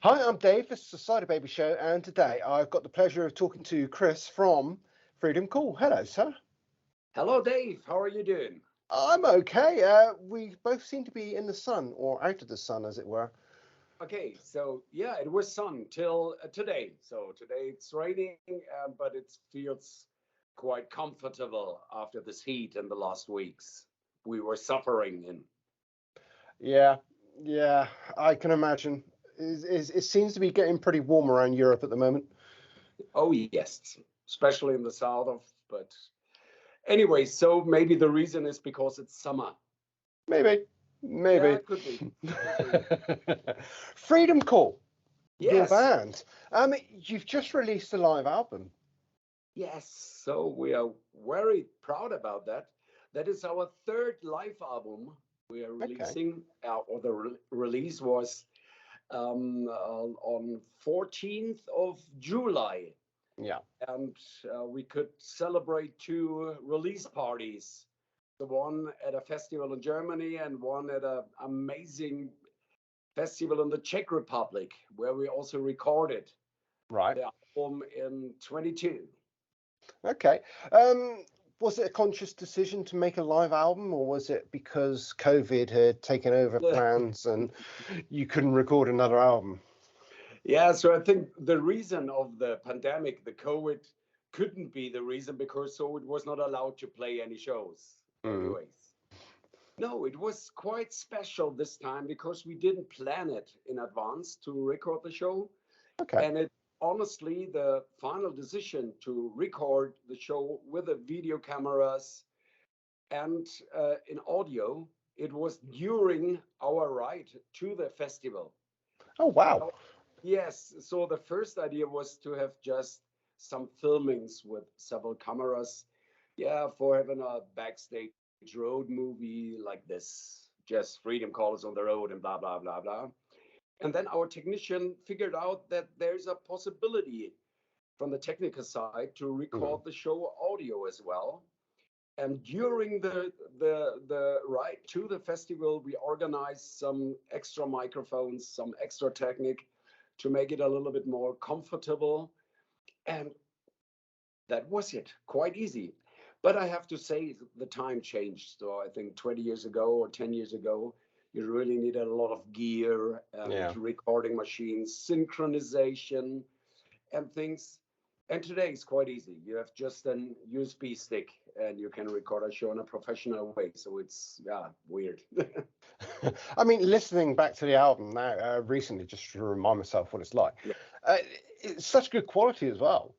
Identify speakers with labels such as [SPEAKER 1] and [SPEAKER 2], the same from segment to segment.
[SPEAKER 1] Hi, I'm Dave. This is the Cyderbaby show, and today I've got the pleasure of talking to Chris from Freedom Call. Hello, sir.
[SPEAKER 2] Hello, Dave. How are you doing?
[SPEAKER 1] I'm okay. We both seem to be in the sun, or out of the sun, as it were.
[SPEAKER 2] Okay, so yeah, it was sun till today. So today it's raining, but it feels quite comfortable after this heat in the last weeks we were suffering in.
[SPEAKER 1] Yeah, yeah, I can imagine. It seems to be getting pretty warm around Europe at the moment.
[SPEAKER 2] Oh, yes, especially in the south of. But anyway, so maybe the reason is because it's summer.
[SPEAKER 1] Maybe,
[SPEAKER 2] Yeah,
[SPEAKER 1] maybe.
[SPEAKER 2] it could be. Could be.
[SPEAKER 1] Freedom Call, your
[SPEAKER 2] Yes,
[SPEAKER 1] band. You've just released a live album.
[SPEAKER 2] yes. So we are very proud about that. That is our third live album we are
[SPEAKER 1] Okay.
[SPEAKER 2] releasing, or the release was on 14th of July,
[SPEAKER 1] Yeah.
[SPEAKER 2] and we could celebrate two release parties. The one at a festival in Germany and one at an amazing festival in the Czech Republic, where we also recorded
[SPEAKER 1] Right.
[SPEAKER 2] the album in 22.
[SPEAKER 1] Okay. Was it a conscious decision to make a live album, or was it because COVID had taken over plans and you couldn't record another album?
[SPEAKER 2] Yeah, so I think the reason of the pandemic, the COVID, couldn't be the reason because so it was not allowed to play any shows.
[SPEAKER 1] Mm.
[SPEAKER 2] Anyways, no, it was quite special this time because we didn't plan it in advance to record the show.
[SPEAKER 1] Okay.
[SPEAKER 2] And it honestly, the final decision to record the show with the video cameras and in audio, it was during our ride to the festival.
[SPEAKER 1] Oh, wow.
[SPEAKER 2] So, yes, so the first idea was to have just some filmings with several cameras, yeah, for having a backstage road movie like this, just freedom calls on the road and blah, blah, blah, blah. And then our technician figured out that there's a possibility from the technical side to record
[SPEAKER 1] Mm.
[SPEAKER 2] the show audio as well. And during the ride to the festival, we organized some extra microphones, some extra technique to make it a little bit more comfortable. And that was it, quite easy. But I have to say, the time changed. So I think 20 years ago or 10 years ago, you really needed a lot of gear and
[SPEAKER 1] Yeah.
[SPEAKER 2] recording machines, synchronization, and things. And today it's quite easy. You have just an USB stick and you can record a show in a professional way. So it's, yeah, weird.
[SPEAKER 1] I mean, listening back to the album now, recently, just to remind myself what it's like,
[SPEAKER 2] Yeah.
[SPEAKER 1] uh, it's such good quality as well.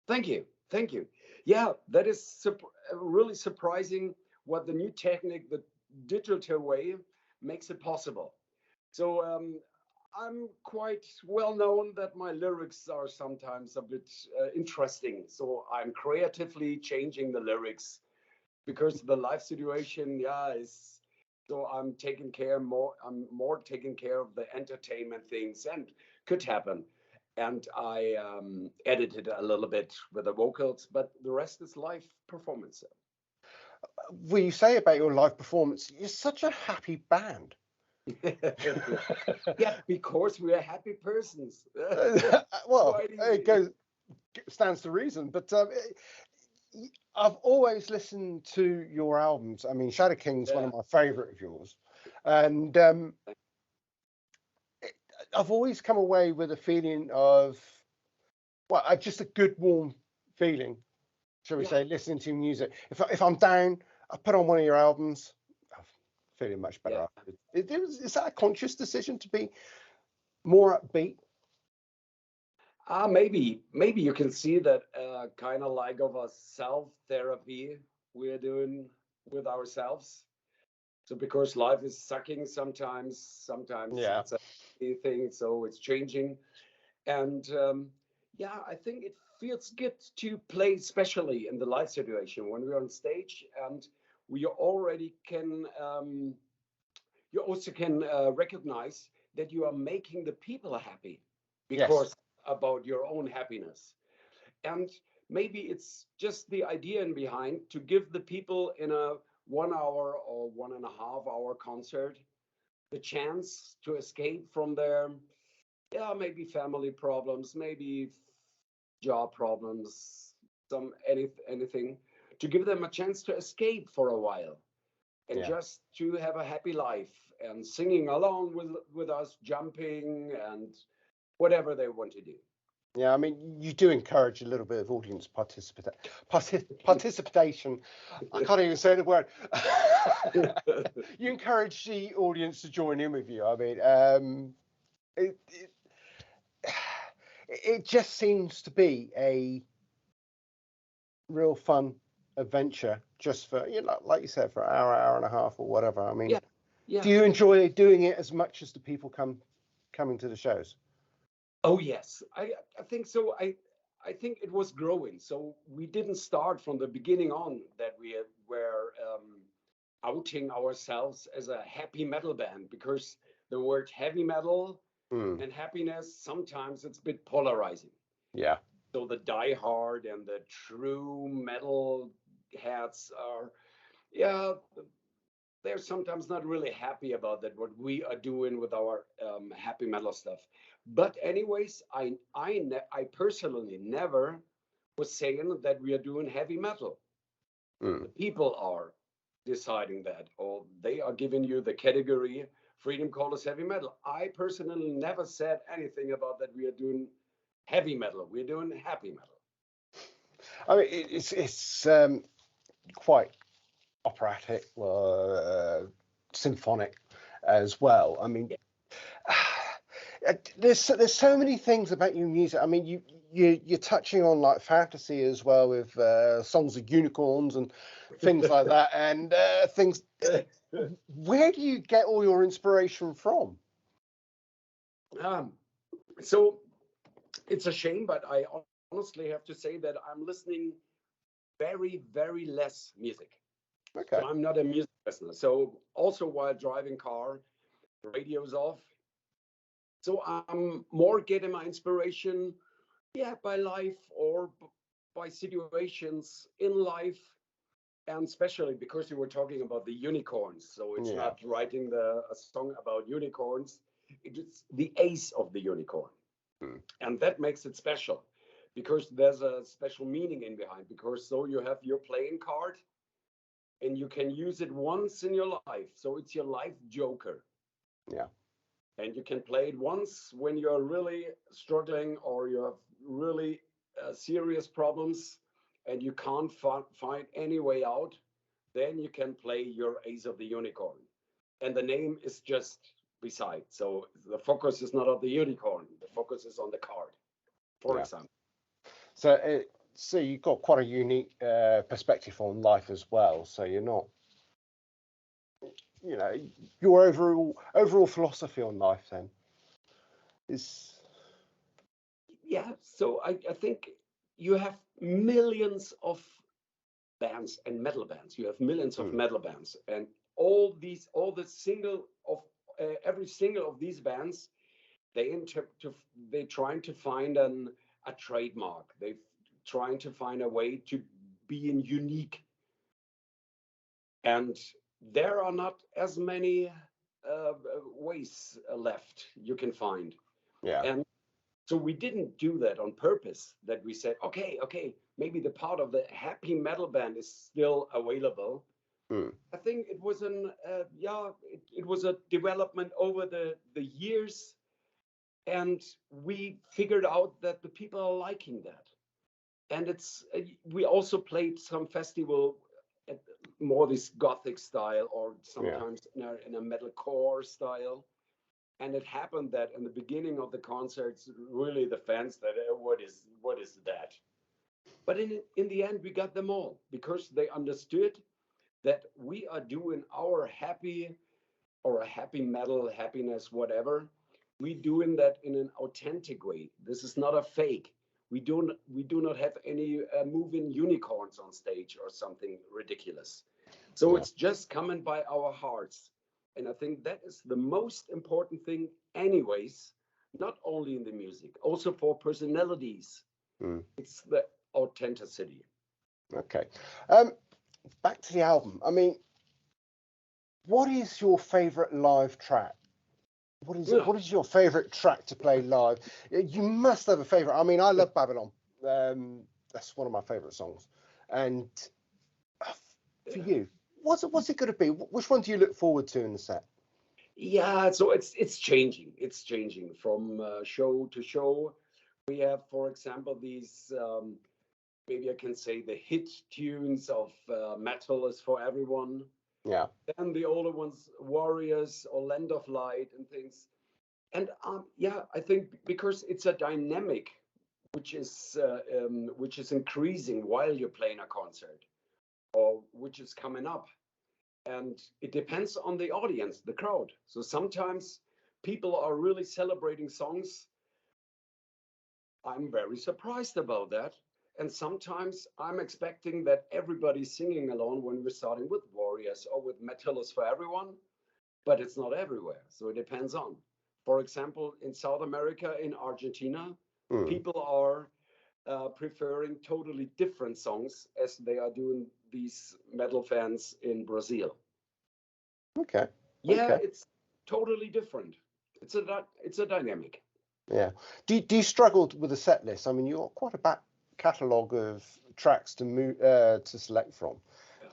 [SPEAKER 2] Thank you. Thank you. Yeah, that is really surprising what the new technique, the digital way, makes it possible. So I'm quite well known that my lyrics are sometimes a bit interesting. So I'm creatively changing the lyrics because the life situation, yeah, is so I'm taking care more. I'm more taking care of the entertainment things and could happen. And I edited a little bit with the vocals, but the rest is live performance.
[SPEAKER 1] When you say about your live performance, you're such a happy band.
[SPEAKER 2] Yeah, because we are happy persons.
[SPEAKER 1] Well,
[SPEAKER 2] Quite
[SPEAKER 1] it
[SPEAKER 2] easy.
[SPEAKER 1] goes stands to reason, but I've always listened to your albums. I mean, Shadow King's one
[SPEAKER 2] Yeah.
[SPEAKER 1] of my favorite of yours, and it, I've always come away with a feeling of, well, just a good warm feeling, shall we
[SPEAKER 2] Yeah.
[SPEAKER 1] say, listening to music. If I'm down, I put on one of your albums, I'm feeling much better
[SPEAKER 2] Yeah.
[SPEAKER 1] afterwards. Is that a conscious decision to be more upbeat?
[SPEAKER 2] Maybe you can see that kind of like of a self therapy we're doing with ourselves. So because life is sucking sometimes, sometimes
[SPEAKER 1] Yeah.
[SPEAKER 2] it's a happy thing, so it's changing. And yeah, I think it feels good to play, especially in the live situation when we're on stage and we already can. You also can recognize that you are making the people happy
[SPEAKER 1] Yes.
[SPEAKER 2] because about your own happiness. And maybe it's just the idea in behind to give the people in a 1 hour or 1.5 hour concert the chance to escape from their yeah, maybe family problems, maybe job problems, anything, to give them a chance to escape for a while and
[SPEAKER 1] Yeah.
[SPEAKER 2] just to have a happy life and singing along with us, jumping and whatever they want to do.
[SPEAKER 1] Yeah, I mean, you do encourage a little bit of audience participation. I can't even say the word. You encourage the audience to join in with you. I mean, it, it it just seems to be a real fun adventure, just for, you know, like you said, for an hour, hour and a half, or whatever. I mean,
[SPEAKER 2] Yeah, yeah.
[SPEAKER 1] do you enjoy doing it as much as the people coming to the shows?
[SPEAKER 2] Oh yes, I think so. I think it was growing. So we didn't start from the beginning on that we were outing ourselves as a happy metal band, because the word heavy metal
[SPEAKER 1] Mm,
[SPEAKER 2] and happiness, sometimes it's a bit polarizing.
[SPEAKER 1] yeah,
[SPEAKER 2] So the diehard and the true metal heads are, yeah, they're sometimes not really happy about that, what we are doing with our happy metal stuff. But anyways, I personally never was saying that we are doing heavy metal.
[SPEAKER 1] mm,
[SPEAKER 2] The people are deciding that, or they are giving you the category freedom call us heavy metal. I personally never said anything about that we are doing heavy metal. We're doing happy metal.
[SPEAKER 1] I mean, it's quite operatic, symphonic as well. I mean,
[SPEAKER 2] Yeah.
[SPEAKER 1] there's so many things about your music. I mean, you're touching on like fantasy as well, with songs of unicorns and things like that, and things. Where do you get all your inspiration from?
[SPEAKER 2] um, so it's a shame, but I honestly have to say that I'm listening very less music.
[SPEAKER 1] Okay.
[SPEAKER 2] So I'm not a music listener. So also while driving car, radio's off. So I'm more getting my inspiration, yeah, by life or by situations in life, and especially because you were talking about the unicorns. So it's
[SPEAKER 1] Yeah.
[SPEAKER 2] not writing a song about unicorns. It's the ace of the unicorn,
[SPEAKER 1] Mm.
[SPEAKER 2] and that makes it special because there's a special meaning in behind. Because so you have your playing card and you can use it once in your life. So it's your life joker.
[SPEAKER 1] Yeah.
[SPEAKER 2] And you can play it once when you're really struggling or you have really serious problems and you can't find any way out. Then you can play your Ace of the Unicorn. And the name is just beside. So the focus is not on the unicorn, the focus is on the card, for
[SPEAKER 1] Yeah.
[SPEAKER 2] example.
[SPEAKER 1] So you've got quite a unique perspective on life as well. So you're not, you know, your overall philosophy on life then is,
[SPEAKER 2] Yeah, so I think you have millions of bands and metal bands. You have millions of
[SPEAKER 1] mm,
[SPEAKER 2] metal bands, and all the single of every single of these bands, they trying to find a trademark. They trying to find a way to being unique, and there are not as many ways left you can find.
[SPEAKER 1] yeah,
[SPEAKER 2] And so we didn't do that on purpose, that we said, okay, maybe the part of the happy metal band is still available.
[SPEAKER 1] mm,
[SPEAKER 2] I think it was it was a development over the years, and we figured out that the people are liking that. And it's we also played some festival at more this gothic style, or
[SPEAKER 1] yeah,
[SPEAKER 2] sometimes in a metalcore style. And it happened that in the beginning of the concerts, really the fans that what is that? But in the end, we got them all because they understood that we are doing our happy or a happy metal happiness, whatever. We doing that in an authentic way. This is not a fake. We do not have any moving unicorns on stage or something ridiculous. So
[SPEAKER 1] yeah,
[SPEAKER 2] it's just coming by our hearts. And I think that is the most important thing, anyways, not only in the music, also for personalities.
[SPEAKER 1] mm,
[SPEAKER 2] It's the authenticity.
[SPEAKER 1] okay. Back to the album. I mean, what is your favorite live track?
[SPEAKER 2] Yeah.
[SPEAKER 1] what is your favorite track to play live? You must have a favorite. I mean, I love Babylon. That's one of my favorite songs. And for you, what's it going to be? Which one do you look forward to in the set?
[SPEAKER 2] Yeah, so it's changing. It's changing from show to show. We have, for example, these maybe I can say the hit tunes of Metal is for Everyone.
[SPEAKER 1] Yeah.
[SPEAKER 2] Then the older ones, Warriors or Land of Light and things. And yeah, I think because it's a dynamic which is increasing while you're playing a concert or which is coming up. And it depends on the audience, the crowd. So sometimes people are really celebrating songs. I'm very surprised about that. And sometimes I'm expecting that everybody's singing along when we're starting with Warriors or with Metal is for Everyone, but it's not everywhere. So it depends on. For example, in South America, in Argentina,
[SPEAKER 1] Mm.
[SPEAKER 2] people are preferring totally different songs as they are doing these metal fans in Brazil.
[SPEAKER 1] Okay.
[SPEAKER 2] Yeah,
[SPEAKER 1] Okay.
[SPEAKER 2] it's totally different. It's a dynamic.
[SPEAKER 1] Yeah. Do you struggle with the set list? I mean, you've got quite a back catalogue of tracks to select from.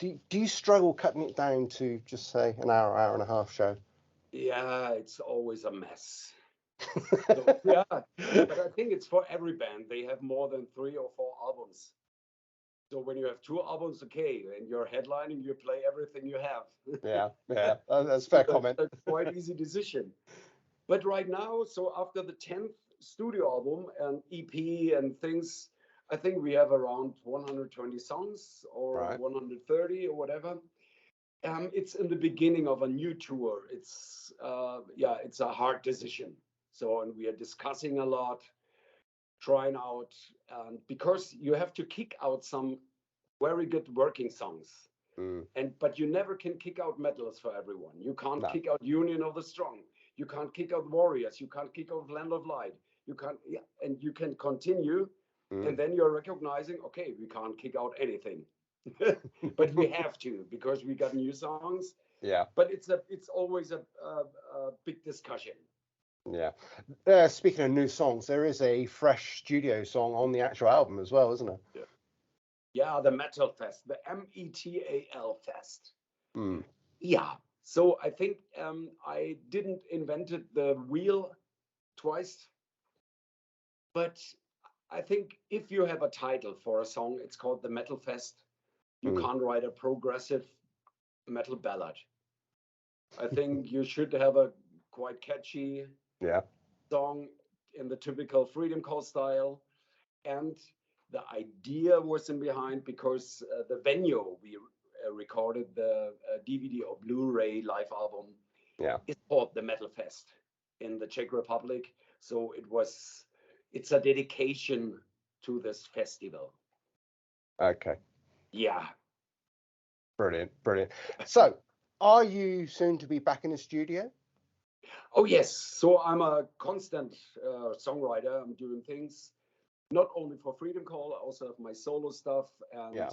[SPEAKER 2] Yeah,
[SPEAKER 1] Do you struggle cutting it down to just say an hour and a half show?
[SPEAKER 2] yeah, it's always a mess. So yeah, but I think it's for every band. They have more than 3 or 4 albums. So when you have 2 albums, okay, and you're headlining, you play everything you have.
[SPEAKER 1] Yeah, yeah, that's a
[SPEAKER 2] So
[SPEAKER 1] fair comment.
[SPEAKER 2] that's a quite easy decision. But right now, so after the 10th studio album and EP and things, I think we have around 120 songs or
[SPEAKER 1] Right.
[SPEAKER 2] 130 or whatever. It's in the beginning of a new tour. It's yeah, it's a hard decision. So and we are discussing a lot, trying out, because you have to kick out some very good working songs.
[SPEAKER 1] Mm,
[SPEAKER 2] And but you never can kick out Metals for Everyone. You can't
[SPEAKER 1] no.
[SPEAKER 2] kick out Union of the Strong. You can't kick out Warriors. You can't kick out Land of Light. You can't, yeah, and you can continue, and
[SPEAKER 1] Mm.
[SPEAKER 2] then you're recognizing, okay, we can't kick out anything, but we have to because we got new songs.
[SPEAKER 1] Yeah,
[SPEAKER 2] But it's always a big discussion.
[SPEAKER 1] yeah. Speaking of new songs, there is a fresh studio song on the actual album as well, isn't there?
[SPEAKER 2] Yeah, yeah, the Metal Fest, the M.E.T.A.L Fest.
[SPEAKER 1] Mm.
[SPEAKER 2] Yeah. So I think I didn't invented the wheel twice, but I think if you have a title for a song, it's called the Metal Fest. You
[SPEAKER 1] Mm.
[SPEAKER 2] can't write a progressive metal ballad. I think you should have a quite catchy
[SPEAKER 1] Yeah.
[SPEAKER 2] song in the typical Freedom Call style. And the idea was in behind because the venue we recorded the DVD or Blu-ray live album
[SPEAKER 1] Yeah.
[SPEAKER 2] is called the Metal Fest in the Czech Republic. So it's a dedication to this festival.
[SPEAKER 1] Okay.
[SPEAKER 2] Yeah.
[SPEAKER 1] Brilliant. Brilliant. So, are you soon to be back in the studio?
[SPEAKER 2] Oh yes. So I'm a constant songwriter. I'm doing things not only for Freedom Call, I also have my solo stuff. And
[SPEAKER 1] Yeah.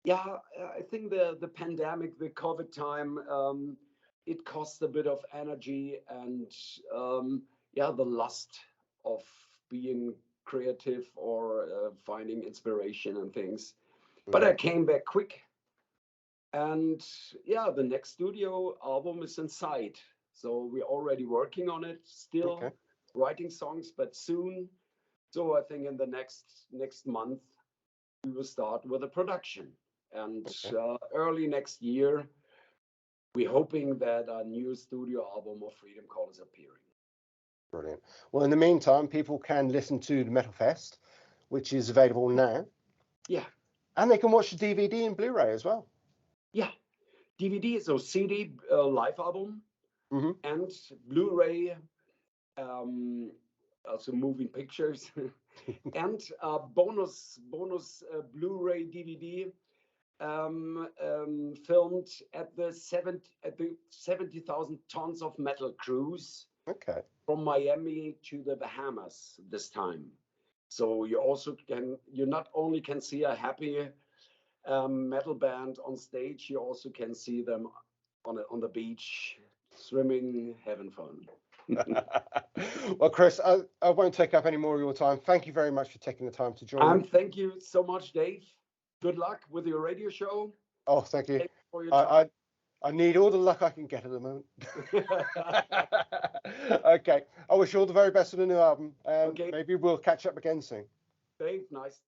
[SPEAKER 2] yeah, I think the pandemic, the COVID time, it cost a bit of energy and yeah, the lust of being creative or finding inspiration and things. But I
[SPEAKER 1] Yeah.
[SPEAKER 2] came back quick, and yeah, the next studio album is in sight. So we're already working on it,
[SPEAKER 1] Okay.
[SPEAKER 2] still writing songs, but soon. So I think in the next month we will start with the production, and
[SPEAKER 1] Okay.
[SPEAKER 2] early next year we're hoping that a new studio album of Freedom Call is appearing.
[SPEAKER 1] Brilliant. Well, in the meantime, people can listen to the Metal Fest, which is available now,
[SPEAKER 2] Yeah,
[SPEAKER 1] and they can watch the DVD and Blu-ray as well.
[SPEAKER 2] yeah. DVD, so CD live album
[SPEAKER 1] Hmm.
[SPEAKER 2] and Blu-ray, um, also moving pictures, and bonus Blu-ray DVD filmed at the 70,000 tons of metal cruise
[SPEAKER 1] Okay.
[SPEAKER 2] from Miami to the Bahamas this time. So you not only can see a happy metal band on stage, you also can see them on the beach swimming, having fun.
[SPEAKER 1] Well, Chris, I won't take up any more of your time. Thank you very much for taking the time to join me.
[SPEAKER 2] Thank you so much, Dave. Good luck with your radio show.
[SPEAKER 1] Oh, thank you.
[SPEAKER 2] Thank you for your
[SPEAKER 1] I,
[SPEAKER 2] time.
[SPEAKER 1] I need all the luck I can get at the moment. Okay. I wish you all the very best for the new album, and
[SPEAKER 2] Okay,
[SPEAKER 1] maybe we'll catch up again soon.
[SPEAKER 2] Dave, nice.